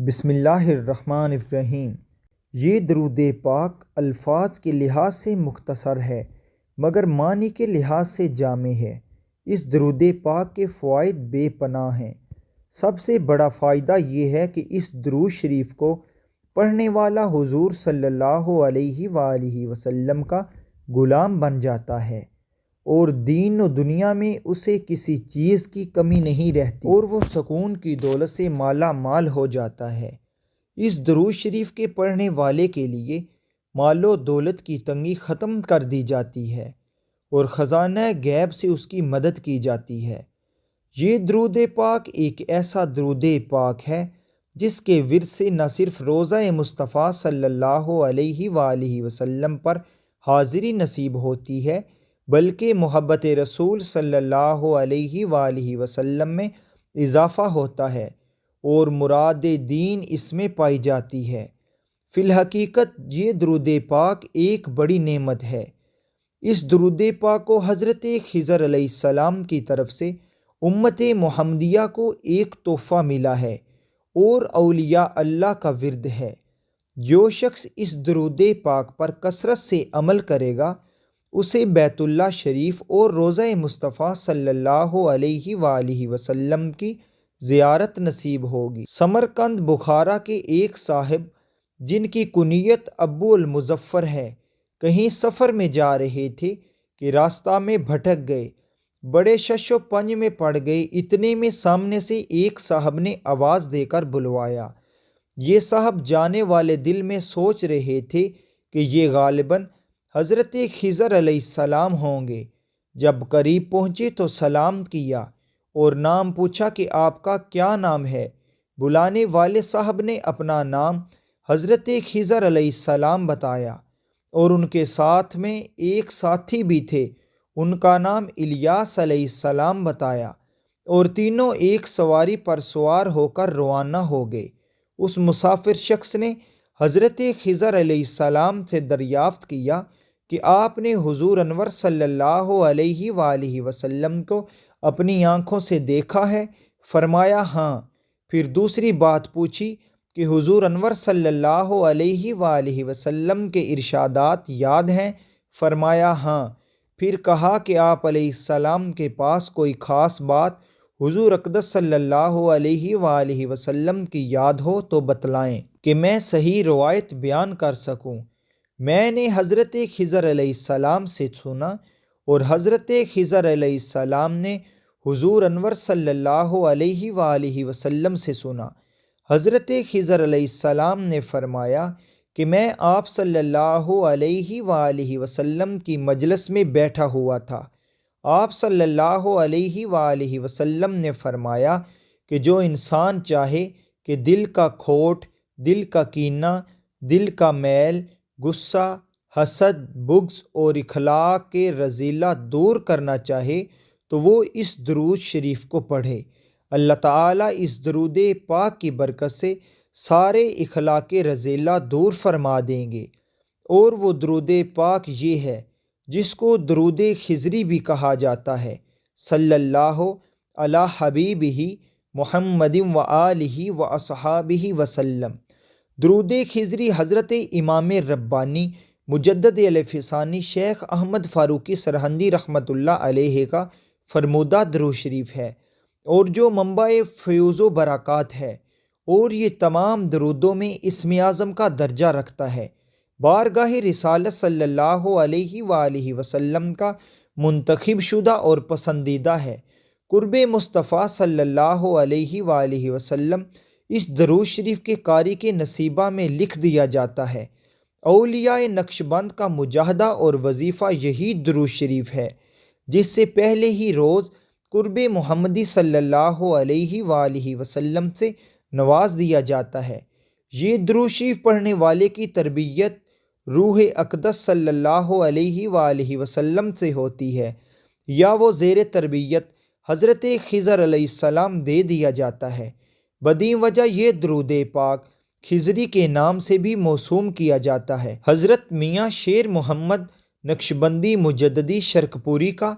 بسم اللہ الرحمن الرحیم۔ یہ درود پاک الفاظ کے لحاظ سے مختصر ہے مگر معنی کے لحاظ سے جامع ہے۔ اس درود پاک کے فوائد بے پناہ ہیں۔ سب سے بڑا فائدہ یہ ہے کہ اس درود شریف کو پڑھنے والا حضور صلی اللہ علیہ وآلہ وسلم کا غلام بن جاتا ہے اور دین و دنیا میں اسے کسی چیز کی کمی نہیں رہتی اور وہ سکون کی دولت سے مالا مال ہو جاتا ہے۔ اس درود شریف کے پڑھنے والے کے لیے مال و دولت کی تنگی ختم کر دی جاتی ہے اور خزانہ غیب سے اس کی مدد کی جاتی ہے۔ یہ درود پاک ایک ایسا درود پاک ہے جس کے ورد سے نہ صرف روضہ مصطفیٰ صلی اللہ علیہ وآلہ وسلم پر حاضری نصیب ہوتی ہے بلکہ محبت رسول صلی اللہ علیہ وآلہ وسلم میں اضافہ ہوتا ہے اور مراد دین اس میں پائی جاتی ہے۔ فی الحقیقت یہ درود پاک ایک بڑی نعمت ہے۔ اس درود پاک کو حضرت خضر علیہ السلام کی طرف سے امت محمدیہ کو ایک تحفہ ملا ہے اور اولیاء اللہ کا ورد ہے۔ جو شخص اس درود پاک پر کثرت سے عمل کرے گا اسے بیت اللہ شریف اور روضہ مصطفیٰ صلی اللہ علیہ وآلہ وسلم کی زیارت نصیب ہوگی۔ سمرقند بخارا کے ایک صاحب جن کی کنیت ابو المظفر ہے کہیں سفر میں جا رہے تھے کہ راستہ میں بھٹک گئے، بڑے شش و پنج میں پڑ گئے۔ اتنے میں سامنے سے ایک صاحب نے آواز دے کر بلوایا۔ یہ صاحب جانے والے دل میں سوچ رہے تھے کہ یہ غالباً حضرت خضر علیہ السلام ہوں گے۔ جب قریب پہنچے تو سلام کیا اور نام پوچھا کہ آپ کا کیا نام ہے؟ بلانے والے صاحب نے اپنا نام حضرت خضر علیہ السلام بتایا اور ان کے ساتھ میں ایک ساتھی بھی تھے، ان کا نام الیاس علیہ السلام بتایا اور تینوں ایک سواری پر سوار ہو کر روانہ ہو گئے۔ اس مسافر شخص نے حضرت خضر علیہ السلام سے دریافت کیا کہ آپ نے حضور انور صلی اللہ علیہ وآلہ وسلم کو اپنی آنکھوں سے دیکھا ہے؟ فرمایا ہاں۔ پھر دوسری بات پوچھی کہ حضور انور صلی اللہ علیہ وآلہ وسلم کے ارشادات یاد ہیں؟ فرمایا ہاں۔ پھر کہا کہ آپ علیہ السلام کے پاس کوئی خاص بات حضور اقدس صلی اللہ علیہ وآلہ وسلم کی یاد ہو تو بتلائیں کہ میں صحیح روایت بیان کر سکوں۔ میں نے حضرت خضر علیہ السلام سے سنا اور حضرت خضر علیہ السلام نے حضور انور صلی اللہ علیہ وآلہ وسلم سے سنا۔ حضرت خضر علیہ السلام نے فرمایا کہ میں آپ صلی اللہ علیہ وآلہ وسلم کی مجلس میں بیٹھا ہوا تھا۔ آپ صلی اللہ علیہ وآلہ وسلم نے فرمایا کہ جو انسان چاہے کہ دل کا کھوٹ، دل کا کینہ، دل کا میل، غصہ، حسد، بغض اور اخلاق کے رذیلہ دور کرنا چاہے تو وہ اس درود شریف کو پڑھے۔ اللہ تعالیٰ اس درود پاک کی برکت سے سارے اخلاق رذیلہ دور فرما دیں گے۔ اور وہ درود پاک یہ ہے جس کو درود خضری بھی کہا جاتا ہے، صلی اللہ علی حبیبہ محمد وآلہ واصحابہ وسلم۔ درود خضری حضرت امام ربانی مجدد الفسانی شیخ احمد فاروقی سرہندی رحمۃ اللہ علیہ کا فرمودہ درود شریف ہے اور جو منبع فیوز و برکات ہے، اور یہ تمام درودوں میں اسم اعظم کا درجہ رکھتا ہے۔ بارگاہ رسالت صلی اللہ علیہ وآلہ وسلم کا منتخب شدہ اور پسندیدہ ہے۔ قرب مصطفیٰ صلی اللہ علیہ وآلہ وسلم اس درود شریف کے قاری کے نصیبہ میں لکھ دیا جاتا ہے۔ اولیاء نقشبند کا مجاہدہ اور وظیفہ یہی درود شریف ہے جس سے پہلے ہی روز قرب محمدی صلی اللہ علیہ وآلہ وسلم سے نواز دیا جاتا ہے۔ یہ درود شریف پڑھنے والے کی تربیت روح اقدس صلی اللہ علیہ وآلہ وسلم سے ہوتی ہے یا وہ زیر تربیت حضرت خضر علیہ السلام دے دیا جاتا ہے۔ بدیں وجہ یہ درود پاک خضری کے نام سے بھی موسوم کیا جاتا ہے۔ حضرت میاں شیر محمد نقشبندی مجددی شرق پوری کا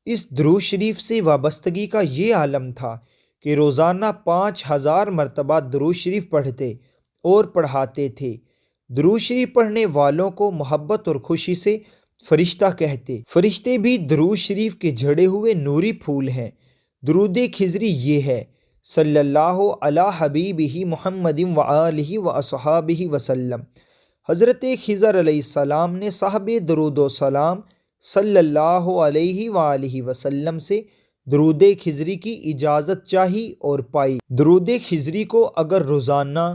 اس درود شریف سے وابستگی کا یہ عالم تھا کہ روزانہ 5000 مرتبہ درود شریف پڑھتے اور پڑھاتے تھے۔ درود شریف پڑھنے والوں کو محبت اور خوشی سے فرشتہ کہتے۔ فرشتے بھی درود شریف کے جھڑے ہوئے نوری پھول ہیں۔ درود خضری یہ ہے: صلی اللہ علی حبیبہ محمد وآلہ واصحابہ وسلم۔ حضرت خضر علیہ السلام نے صاحب درود و سلام صلی اللہ علیہ وآلہ وسلم سے درود خضری کی اجازت چاہی اور پائی۔ درود خضری کو اگر روزانہ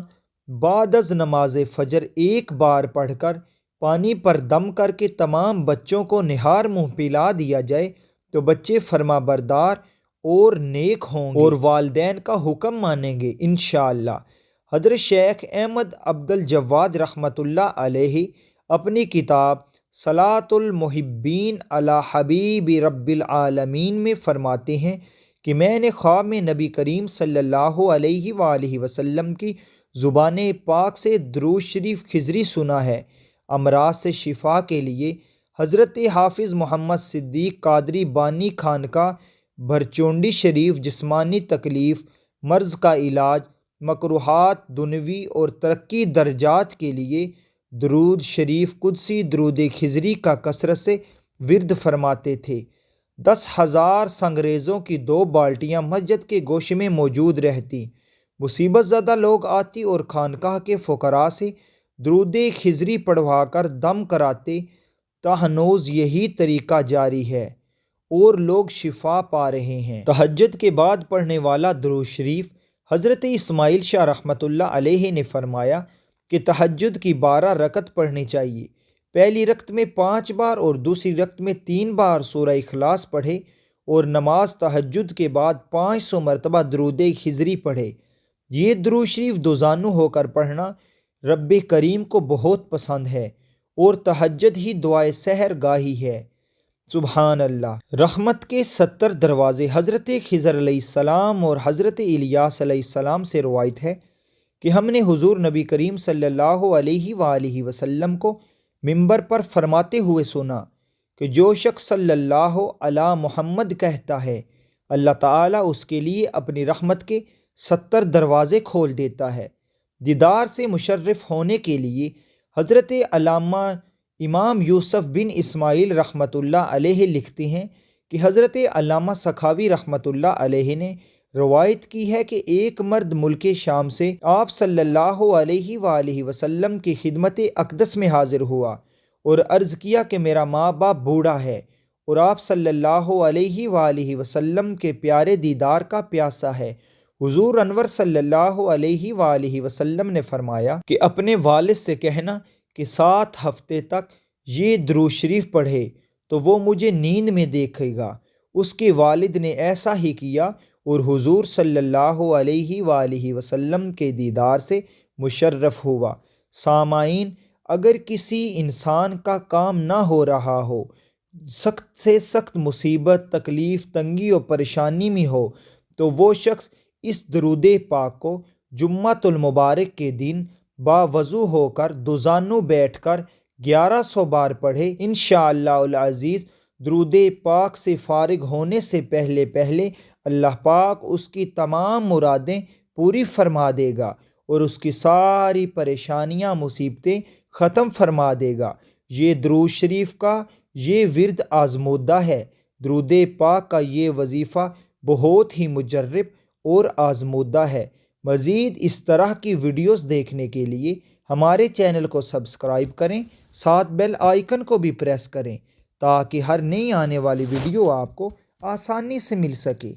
بعد از نماز فجر ایک بار پڑھ کر پانی پر دم کر کے تمام بچوں کو نہار منہ پلا دیا جائے تو بچے فرما بردار اور نیک ہوں گے اور والدین کا حکم مانیں گے انشاءاللہ۔ حضرت شیخ احمد عبد الجواد رحمۃ اللہ علیہ اپنی کتاب صلاۃ المحبین علی حبیب رب العالمین میں فرماتے ہیں کہ میں نے خواب میں نبی کریم صلی اللہ علیہ وآلہ وسلم کی زبان پاک سے درود شریف خضری سنا ہے۔ امراض سے شفا کے لیے حضرت حافظ محمد صدیق قادری بانی خانقاہ بھرچونڈی شریف، جسمانی تکلیف، مرض کا علاج، مکروہات دنیوی اور ترقی درجات کے لیے درود شریف قدسی درود خضری کا کثرت سے ورد فرماتے تھے۔ 10,000 سنگریزوں کی 2 بالٹیاں مسجد کے گوشے میں موجود رہتی۔ مصیبت زدہ لوگ آتی اور خانقاہ کے فقراء سے درود خضری پڑھوا کر دم کراتے۔ تاہنوز یہی طریقہ جاری ہے اور لوگ شفا پا رہے ہیں۔ تہجد کے بعد پڑھنے والا درود شریف: حضرت اسماعیل شاہ رحمۃ اللہ علیہ نے فرمایا کہ تہجد کی 12 رکعت پڑھنی چاہیے۔ پہلی رکعت میں 5 بار اور دوسری رکعت میں 3 بار سورہ اخلاص پڑھے اور نماز تہجد کے بعد 500 مرتبہ درود خضری پڑھے۔ یہ درود شریف دوزانو ہو کر پڑھنا رب کریم کو بہت پسند ہے اور تہجد ہی دعائے سحر گاہی ہے۔ سبحان اللہ۔ رحمت کے 70 دروازے: حضرت خضر علیہ السلام اور حضرت الیاس علیہ السلام سے روایت ہے کہ ہم نے حضور نبی کریم صلی اللہ علیہ وآلہ وسلم کو منبر پر فرماتے ہوئے سنا کہ جو شخص صلی اللہ علی محمد کہتا ہے، اللہ تعالیٰ اس کے لیے اپنی رحمت کے 70 دروازے کھول دیتا ہے۔ دیدار سے مشرف ہونے کے لیے حضرت علامہ امام یوسف بن اسماعیل رحمۃ اللہ علیہ لکھتے ہیں کہ حضرت علامہ سخاوی رحمۃ اللہ علیہ نے روایت کی ہے کہ ایک مرد ملک شام سے آپ صلی اللہ علیہ وآلہ وسلم کی خدمت اقدس میں حاضر ہوا اور عرض کیا کہ میرا ماں باپ بوڑھا ہے اور آپ صلی اللہ علیہ وآلہ وسلم کے پیارے دیدار کا پیاسا ہے۔ حضور انور صلی اللہ علیہ وآلہ وسلم نے فرمایا کہ اپنے والد سے کہنا کہ 7 ہفتے تک یہ درود شریف پڑھے تو وہ مجھے نیند میں دیکھے گا۔ اس کے والد نے ایسا ہی کیا اور حضور صلی اللہ علیہ وآلہ وسلم کے دیدار سے مشرف ہوا۔ سامعین، اگر کسی انسان کا کام نہ ہو رہا ہو، سخت سے سخت مصیبت، تکلیف، تنگی اور پریشانی میں ہو، تو وہ شخص اس درود پاک کو جمعۃ المبارک کے دن باوضو ہو کر دوزانو بیٹھ کر 1100 بار پڑھے۔ انشاءاللہ العزیز درود پاک سے فارغ ہونے سے پہلے اللہ پاک اس کی تمام مرادیں پوری فرما دے گا اور اس کی ساری پریشانیاں مصیبتیں ختم فرما دے گا۔ یہ درود شریف کا یہ ورد آزمودہ ہے۔ درود پاک کا یہ وظیفہ بہت ہی مجرب اور آزمودہ ہے۔ مزید اس طرح کی ویڈیوز دیکھنے کے لیے ہمارے چینل کو سبسکرائب کریں، ساتھ بیل آئیکن کو بھی پریس کریں تاکہ ہر نئی آنے والی ویڈیو آپ کو آسانی سے مل سکے۔